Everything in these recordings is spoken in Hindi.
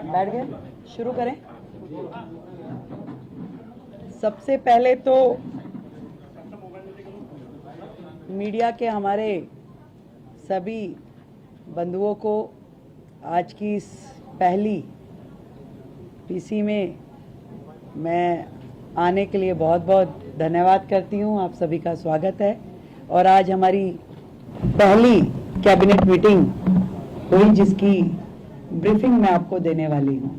बैठ गए, शुरू करें। सबसे पहले तो मीडिया के हमारे सभी बंधुओं को आज की इस पहली पीसी में मैं आने के लिए बहुत बहुत धन्यवाद करती हूं। आप सभी का स्वागत है। और आज हमारी पहली कैबिनेट मीटिंग हुई जिसकी ब्रीफिंग मैं आपको देने वाली हूं।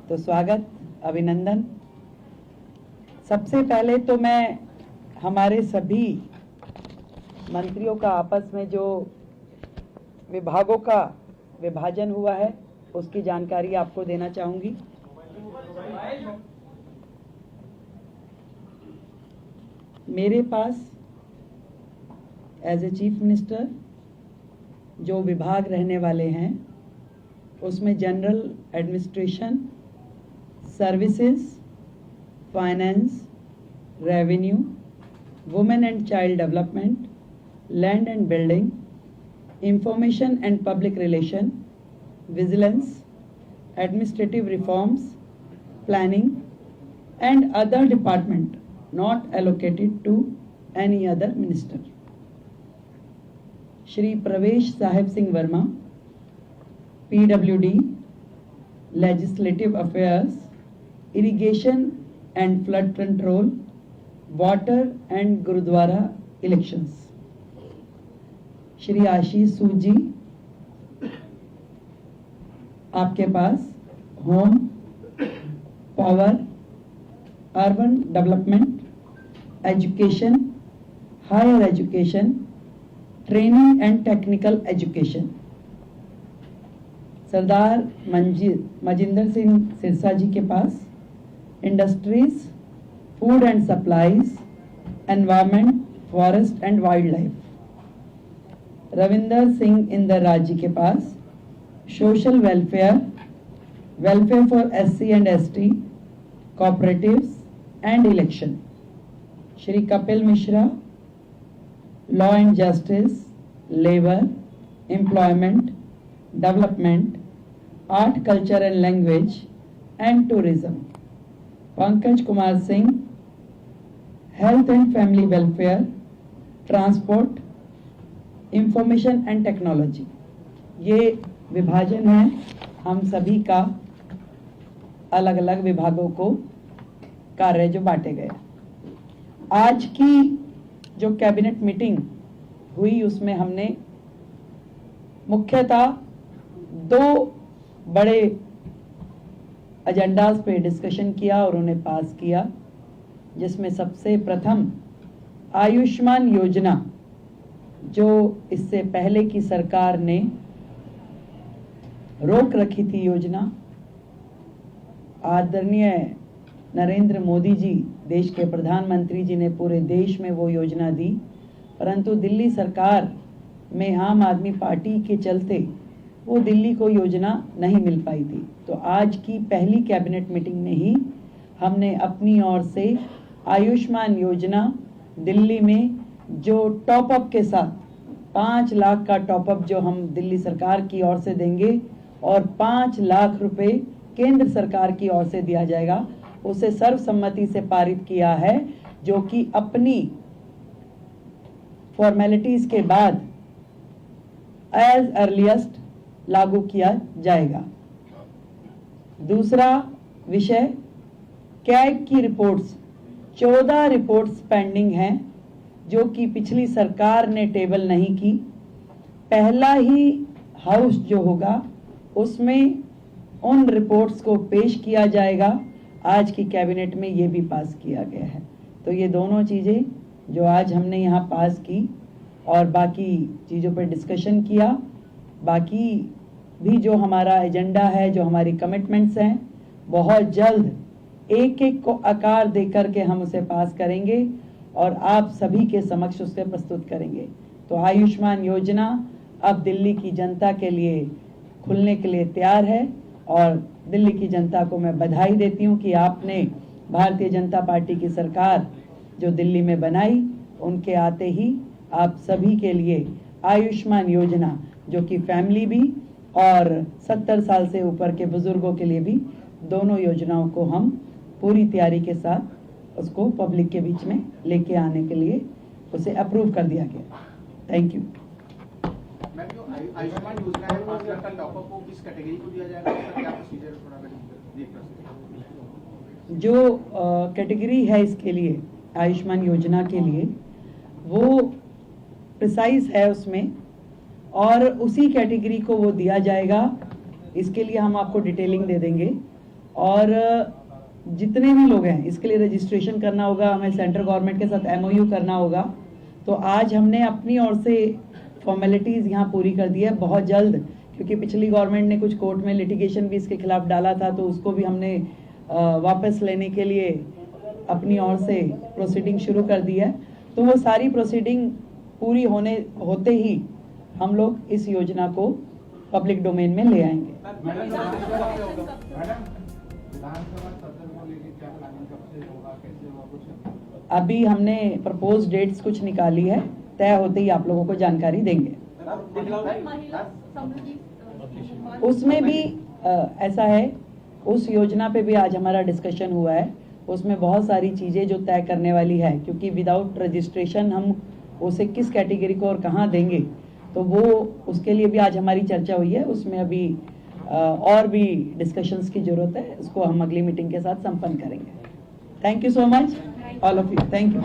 तो स्वागत, अभिनंदन। सबसे पहले तो मैं हमारे सभी मंत्रियों का आपस में जो विभागों का विभाजन हुआ है उसकी जानकारी आपको देना चाहूंगी। मेरे पास एज ए चीफ मिनिस्टर जो विभाग रहने वाले हैं उसमें general administration, services, finance, revenue, women and child development, land and building, information and public relation, vigilance, administrative reforms, planning and other department not allocated to any other minister. Shri Pravesh Sahib Singh Verma, PWD, Legislative Affairs, Irrigation and Flood Control, Water and Gurudwara Elections. Shri Ashish Sood ji, आपके पास home, power, urban development, education, higher education, training and technical education. Sardar Manjinder Singh Sirsa ji के पास industries, food and supplies, environment, forest and wildlife. Ravinder Singh Inder ji के पास social welfare, welfare for SC and ST, cooperatives and election. Shri Kapil Mishra, law and justice, labour, employment, development, art, culture and language and tourism. Pankaj Kumar Singh, health and family welfare, transport, information and technology. ये विभाजन है हम सभी का, अलग अलग विभागों को कार्य जो बांटे गए। आज की जो कैबिनेट मीटिंग हुई उसमें हमने मुख्यतः दो बड़े एजेंडाज पे डिस्कशन किया और उन्हें पास किया, जिसमें सबसे प्रथम आयुष्मान योजना जो इससे पहले की सरकार ने रोक रखी थी योजना, आदरणीय नरेंद्र मोदी जी देश के प्रधानमंत्री जी ने पूरे देश में वो योजना दी, परंतु दिल्ली सरकार में आम आदमी पार्टी के चलते वो दिल्ली को योजना नहीं मिल पाई थी। तो आज की पहली कैबिनेट मीटिंग में ही हमने अपनी ओर से आयुष्मान योजना दिल्ली में जो टॉपअप के साथ 5 लाख का टॉपअप जो हम दिल्ली सरकार की ओर से देंगे और 5 लाख रुपए केंद्र सरकार की ओर से दिया जाएगा, उसे सर्वसम्मति से पारित किया है, जो कि अपनी फॉर्मेलिटीज के बाद एज अर्लीस्ट लागू किया जाएगा। दूसरा विषय, कैग की रिपोर्ट्स, 14 रिपोर्ट्स पेंडिंग हैं जो कि पिछली सरकार ने टेबल नहीं की। पहला ही हाउस जो होगा उसमें उन रिपोर्ट्स को पेश किया जाएगा। आज की कैबिनेट में ये भी पास किया गया है। तो ये दोनों चीज़ें जो आज हमने यहाँ पास की और बाकी चीज़ों पर डिस्कशन किया, बाकी भी जो हमारा एजेंडा है, जो हमारी कमिटमेंट्स हैं, बहुत जल्द एक एक को आकार देकर के हम उसे पास करेंगे और आप सभी के समक्ष उसे प्रस्तुत करेंगे। तो आयुष्मान योजना अब दिल्ली की जनता के लिए खुलने के लिए तैयार है और दिल्ली की जनता को मैं बधाई देती हूं कि आपने भारतीय जनता पार्टी की सरकार जो दिल्ली में बनाई, उनके आते ही आप सभी के लिए आयुष्मान योजना, जो कि फैमिली भी और 70 साल से ऊपर के बुजुर्गों के लिए भी, दोनों योजनाओं को हम पूरी तैयारी के साथ उसको पब्लिक के बीच में लेके आने के लिए उसे अप्रूव कर दिया गया। Thank you. मैम, जो आयुष्मान योजना है, 5 लाख का टॉपअप को किस कैटेगरी को दिया जाएगा, उसका क्या प्रोसीजर थोड़ा देख सकते हैं? जो कैटेगरी है इसके लिए, आयुष्मान योजना के लिए, वो प्रिसाइज है उसमें और उसी कैटेगरी को वो दिया जाएगा। इसके लिए हम आपको डिटेलिंग दे देंगे और जितने भी लोग हैं इसके लिए रजिस्ट्रेशन करना होगा, हमें सेंट्रल गवर्नमेंट के साथ एमओयू करना होगा। तो आज हमने अपनी ओर से फॉर्मेलिटीज यहाँ पूरी कर दी है बहुत जल्द, क्योंकि पिछली गवर्नमेंट ने कुछ कोर्ट में लिटिगेशन भी इसके खिलाफ डाला था, तो उसको भी हमने वापस लेने के लिए अपनी ओर से प्रोसीडिंग शुरू कर दी है। तो वो सारी प्रोसीडिंग पूरी होते ही हम लोग इस योजना को पब्लिक डोमेन में ले आएंगे। अभी हमने प्रपोज डेट्स कुछ निकाली है, तय होते ही आप लोगों को जानकारी देंगे। उसमें भी ऐसा है, उस योजना पे भी आज हमारा डिस्कशन हुआ है। उसमें बहुत सारी चीजें जो तय करने वाली है, क्योंकि विदाउट रजिस्ट्रेशन हम उसे किस कैटेगरी को और कहाँ देंगे, तो वो उसके लिए भी आज हमारी चर्चा हुई है। उसमें अभी और भी डिस्कशंस की जरूरत है, उसको हम अगली मीटिंग के साथ संपन्न करेंगे। Thank you so much all of you. Thank you.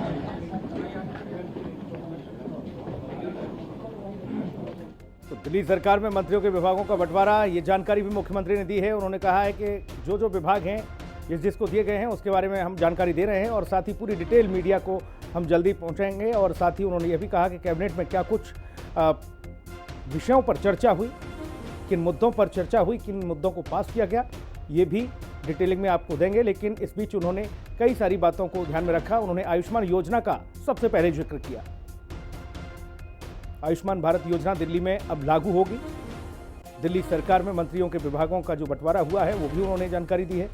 तो दिल्ली सरकार में मंत्रियों के विभागों का बंटवारा, ये जानकारी भी मुख्यमंत्री ने दी है। उन्होंने कहा है कि जो विभाग हैं जिसको दिए गए हैं उसके बारे में हम जानकारी दे रहे हैं और साथ ही पूरी डिटेल मीडिया को हम जल्दी पहुंचाएंगे। और साथ ही उन्होंने ये भी कहा कि कैबिनेट में क्या कुछ विषयों पर चर्चा हुई, किन मुद्दों पर चर्चा हुई, किन मुद्दों को पास किया गया, ये भी डिटेलिंग में आपको देंगे। लेकिन इस बीच उन्होंने कई सारी बातों को ध्यान में रखा। उन्होंने आयुष्मान योजना का सबसे पहले जिक्र किया। आयुष्मान भारत योजना दिल्ली में अब लागू होगी। दिल्ली सरकार में मंत्रियों के विभागों का जो बंटवारा हुआ है वो भी उन्होंने जानकारी दी है।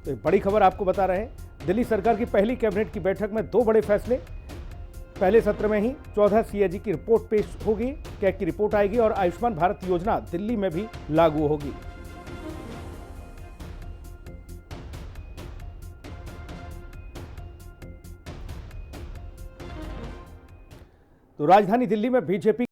तो एक बड़ी खबर आपको बता रहे हैं। दिल्ली सरकार की पहली कैबिनेट की बैठक में 2 बड़े फैसले। पहले सत्र में ही 14 सीएजी की रिपोर्ट पेश होगी, कैग की रिपोर्ट आएगी और आयुष्मान भारत योजना दिल्ली में भी लागू होगी। तो राजधानी दिल्ली में बीजेपी